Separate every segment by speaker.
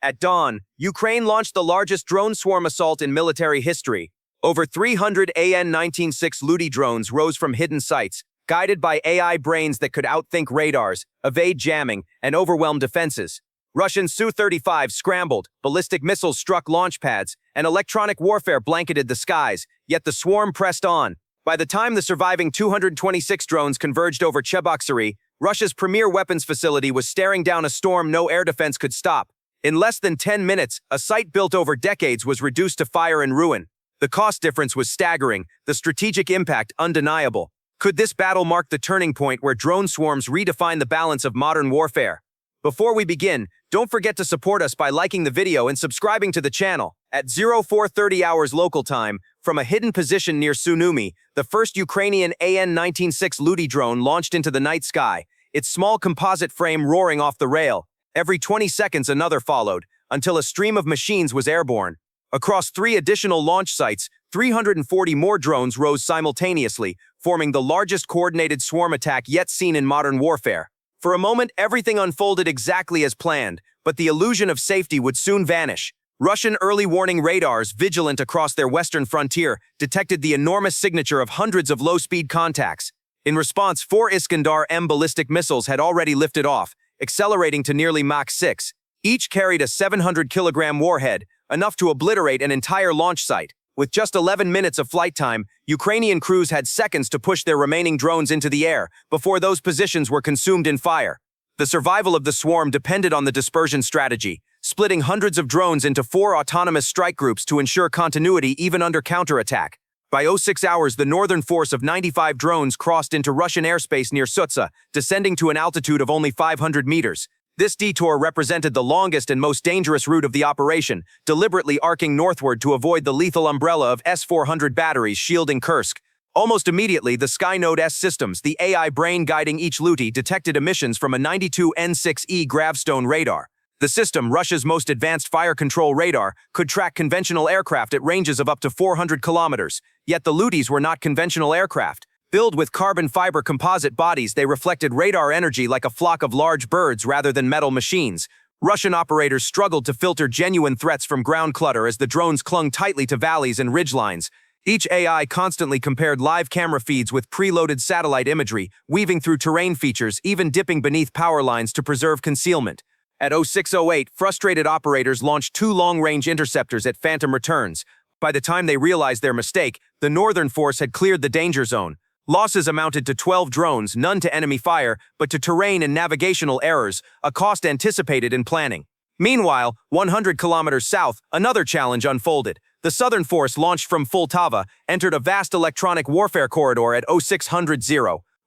Speaker 1: At dawn, Ukraine launched the largest drone swarm assault in military history. Over 300 AN-196 Luty drones rose from hidden sites, guided by AI brains that could outthink radars, evade jamming, and overwhelm defenses. Russian Su-35 scrambled, ballistic missiles struck launch pads, and electronic warfare blanketed the skies, yet the swarm pressed on. By the time the surviving 226 drones converged over Cheboksary, Russia's premier weapons facility was staring down a storm no air defense could stop. In less than 10 minutes, a site built over decades was reduced to fire and ruin. The cost difference was staggering, the strategic impact undeniable. Could this battle mark the turning point where drone swarms redefine the balance of modern warfare? Before we begin, don't forget to support us by liking the video and subscribing to the channel. At 0430 hours local time, from a hidden position near Sumy, the first Ukrainian AN-196 Luty drone launched into the night sky, its small composite frame roaring off the rail. Every 20 seconds another followed, until a stream of machines was airborne. Across 3 additional launch sites, 340 more drones rose simultaneously, forming the largest coordinated swarm attack yet seen in modern warfare. For a moment, everything unfolded exactly as planned, but the illusion of safety would soon vanish. Russian early warning radars, vigilant across their western frontier, detected the enormous signature of hundreds of low-speed contacts. In response, 4 Iskander-M ballistic missiles had already lifted off, accelerating to nearly Mach 6. Each carried a 700-kilogram warhead, enough to obliterate an entire launch site. With just 11 minutes of flight time, Ukrainian crews had seconds to push their remaining drones into the air before those positions were consumed in fire. The survival of the swarm depended on the dispersion strategy, splitting hundreds of drones into 4 autonomous strike groups to ensure continuity even under counterattack. By 06 hours, the northern force of 95 drones crossed into Russian airspace near Sutsa, descending to an altitude of only 500 meters. This detour represented the longest and most dangerous route of the operation, deliberately arcing northward to avoid the lethal umbrella of S-400 batteries shielding Kursk. Almost immediately, the Skynode S systems, the AI brain guiding each Luty, detected emissions from a 92 N6E gravstone radar. The system, Russia's most advanced fire control radar, could track conventional aircraft at ranges of up to 400 kilometers. Yet the Lutys were not conventional aircraft. Built with carbon fiber composite bodies, they reflected radar energy like a flock of large birds rather than metal machines. Russian operators struggled to filter genuine threats from ground clutter as the drones clung tightly to valleys and ridgelines. Each AI constantly compared live camera feeds with preloaded satellite imagery, weaving through terrain features, even dipping beneath power lines to preserve concealment. At 0608, frustrated operators launched 2 long-range interceptors at phantom returns. By the time they realized their mistake, the northern force had cleared the danger zone. Losses amounted to 12 drones, none to enemy fire, but to terrain and navigational errors, a cost anticipated in planning. Meanwhile, 100 kilometers south, another challenge unfolded. The southern force, launched from Fultava, entered a vast electronic warfare corridor at 0600.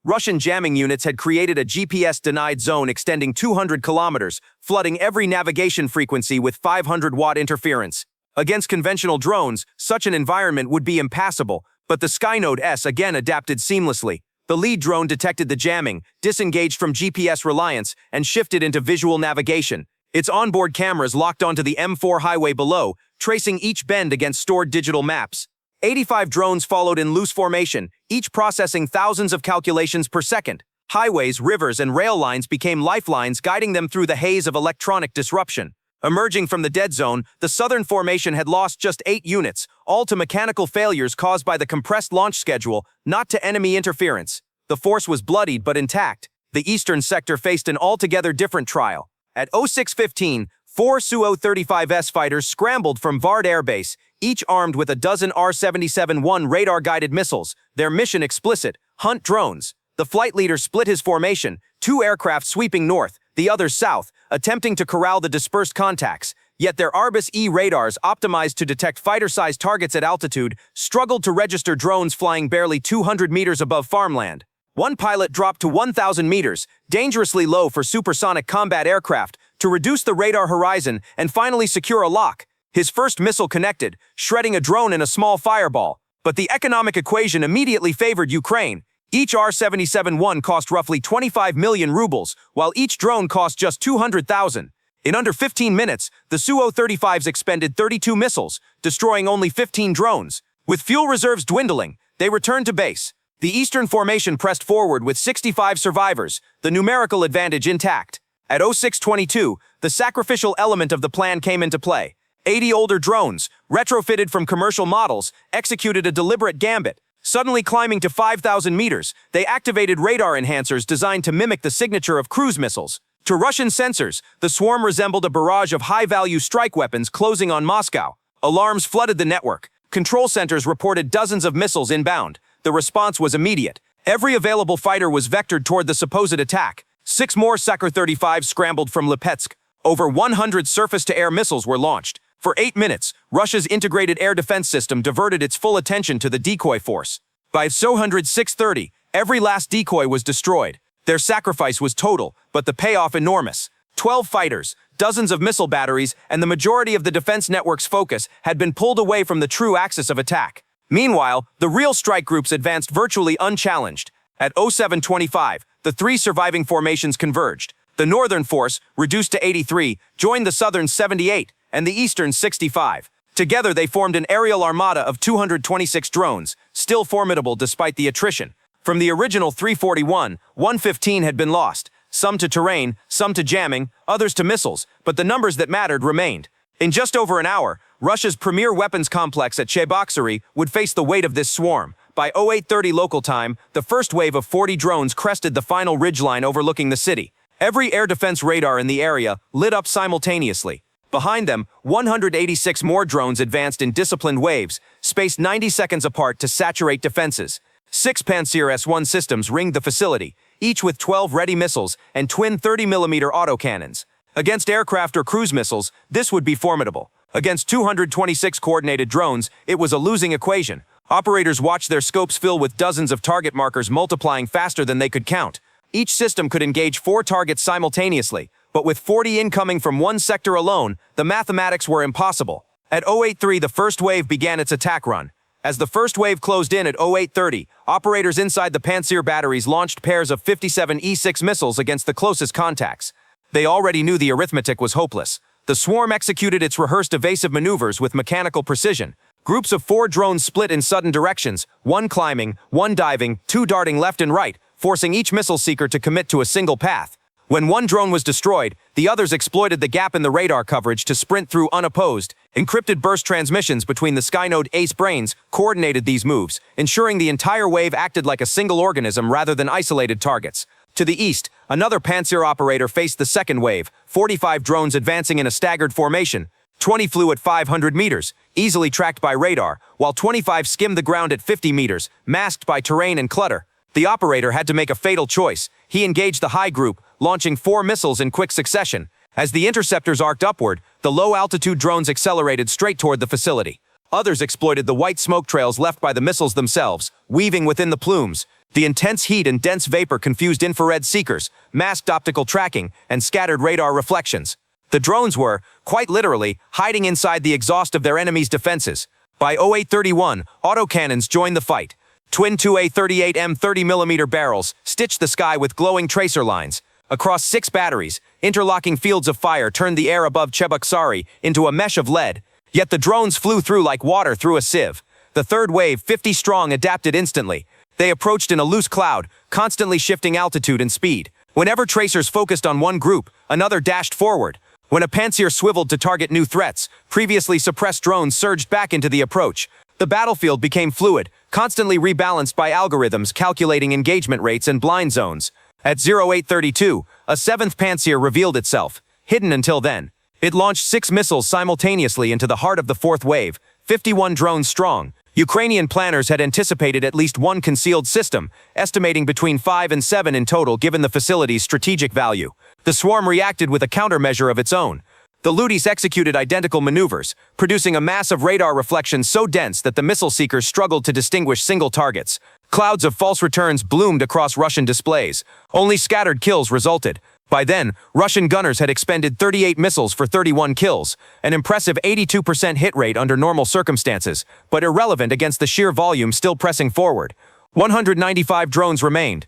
Speaker 1: Russian jamming units had created a GPS-denied zone extending 200 kilometers, flooding every navigation frequency with 500-watt interference. Against conventional drones, such an environment would be impassable, but the Skynode S again adapted seamlessly. The lead drone detected the jamming, disengaged from GPS reliance, and shifted into visual navigation. Its onboard cameras locked onto the M4 highway below, tracing each bend against stored digital maps. 85 drones followed in loose formation, each processing thousands of calculations per second. Highways, rivers, and rail lines became lifelines, guiding them through the haze of electronic disruption. Emerging from the dead zone, the southern formation had lost just 8 units, all to mechanical failures caused by the compressed launch schedule, not to enemy interference. The force was bloodied but intact. The eastern sector faced an altogether different trial. At 0615, 4 Su-35S fighters scrambled from Vard Air Base, each armed with a dozen R-77-1 radar-guided missiles, their mission explicit: hunt drones. The flight leader split his formation, 2 aircraft sweeping north, the others south, attempting to corral the dispersed contacts. Yet their Arbus-E radars, optimized to detect fighter-sized targets at altitude, struggled to register drones flying barely 200 meters above farmland. One pilot dropped to 1,000 meters, dangerously low for supersonic combat aircraft, to reduce the radar horizon and finally secure a lock. His first missile connected, shredding a drone in a small fireball. But the economic equation immediately favored Ukraine. Each R-77-1 cost roughly 25 million rubles, while each drone cost just 200,000. In under 15 minutes, the Su-35s expended 32 missiles, destroying only 15 drones. With fuel reserves dwindling, they returned to base. The eastern formation pressed forward with 65 survivors, the numerical advantage intact. At 0622, the sacrificial element of the plan came into play. 80 older drones, retrofitted from commercial models, executed a deliberate gambit. Suddenly climbing to 5,000 meters, they activated radar enhancers designed to mimic the signature of cruise missiles. To Russian sensors, the swarm resembled a barrage of high-value strike weapons closing on Moscow. Alarms flooded the network. Control centers reported dozens of missiles inbound. The response was immediate. Every available fighter was vectored toward the supposed attack. 6 more Sakr-35s scrambled from Lipetsk. Over 100 surface-to-air missiles were launched. For 8 minutes, Russia's integrated air defense system diverted its full attention to the Decoy Force. By S-400 630, every last decoy was destroyed. Their sacrifice was total, but the payoff enormous. 12 fighters, dozens of missile batteries, and the majority of the defense network's focus had been pulled away from the true axis of attack. Meanwhile, the real strike groups advanced virtually unchallenged. At 0725, the 3 surviving formations converged. The northern force, reduced to 83, joined the southern 78, and the eastern 65. Together they formed an aerial armada of 226 drones, still formidable despite the attrition. From the original 341, 115 had been lost, some to terrain, some to jamming, others to missiles, but the numbers that mattered remained. In just over an hour, Russia's premier weapons complex at Cheboksary would face the weight of this swarm. By 0830 local time, the first wave of 40 drones crested the final ridgeline overlooking the city. Every air defense radar in the area lit up simultaneously. Behind them, 186 more drones advanced in disciplined waves, spaced 90 seconds apart to saturate defenses. 6 Pantsir-S1 systems ringed the facility, each with 12 ready missiles and twin 30mm autocannons. Against aircraft or cruise missiles, this would be formidable. Against 226 coordinated drones, it was a losing equation. Operators watched their scopes fill with dozens of target markers multiplying faster than they could count. Each system could engage 4 targets simultaneously, but with 40 incoming from one sector alone, the mathematics were impossible. At 0830, the first wave began its attack run. As the first wave closed in at 0830, operators inside the Pantsir batteries launched pairs of 57 E-6 missiles against the closest contacts. They already knew the arithmetic was hopeless. The swarm executed its rehearsed evasive maneuvers with mechanical precision. Groups of 4 drones split in sudden directions, 1 climbing, 1 diving, 2 darting left and right, forcing each missile seeker to commit to a single path. When one drone was destroyed, the others exploited the gap in the radar coverage to sprint through unopposed. Encrypted burst transmissions between the Skynode Ace brains coordinated these moves, ensuring the entire wave acted like a single organism rather than isolated targets. To the east, another Pantsir operator faced the second wave, 45 drones advancing in a staggered formation. 20 flew at 500 meters, easily tracked by radar, while 25 skimmed the ground at 50 meters, masked by terrain and clutter. The operator had to make a fatal choice. He engaged the high group, launching 4 missiles in quick succession. As the interceptors arced upward, the low-altitude drones accelerated straight toward the facility. Others exploited the white smoke trails left by the missiles themselves, weaving within the plumes. The intense heat and dense vapor confused infrared seekers, masked optical tracking, and scattered radar reflections. The drones were, quite literally, hiding inside the exhaust of their enemy's defenses. By 0831, autocannons joined the fight. Twin 2A38M 30mm barrels stitched the sky with glowing tracer lines. Across 6 batteries, interlocking fields of fire turned the air above Cheboksary into a mesh of lead. Yet the drones flew through like water through a sieve. The third wave, 50 strong, adapted instantly. They approached in a loose cloud, constantly shifting altitude and speed. Whenever tracers focused on one group, another dashed forward. When a Pantsir swiveled to target new threats, previously suppressed drones surged back into the approach. The battlefield became fluid, constantly rebalanced by algorithms calculating engagement rates and blind zones. At 0832, a 7th Pantsir revealed itself, hidden until then. It launched 6 missiles simultaneously into the heart of the 4th wave, 51 drones strong. Ukrainian planners had anticipated at least 1 concealed system, estimating between 5 and 7 in total given the facility's strategic value. The swarm reacted with a countermeasure of its own. The Lutys executed identical maneuvers, producing a mass of radar reflections so dense that the missile seekers struggled to distinguish single targets. Clouds of false returns bloomed across Russian displays. Only scattered kills resulted. By then, Russian gunners had expended 38 missiles for 31 kills, an impressive 82% hit rate under normal circumstances, but irrelevant against the sheer volume still pressing forward. 195 drones remained,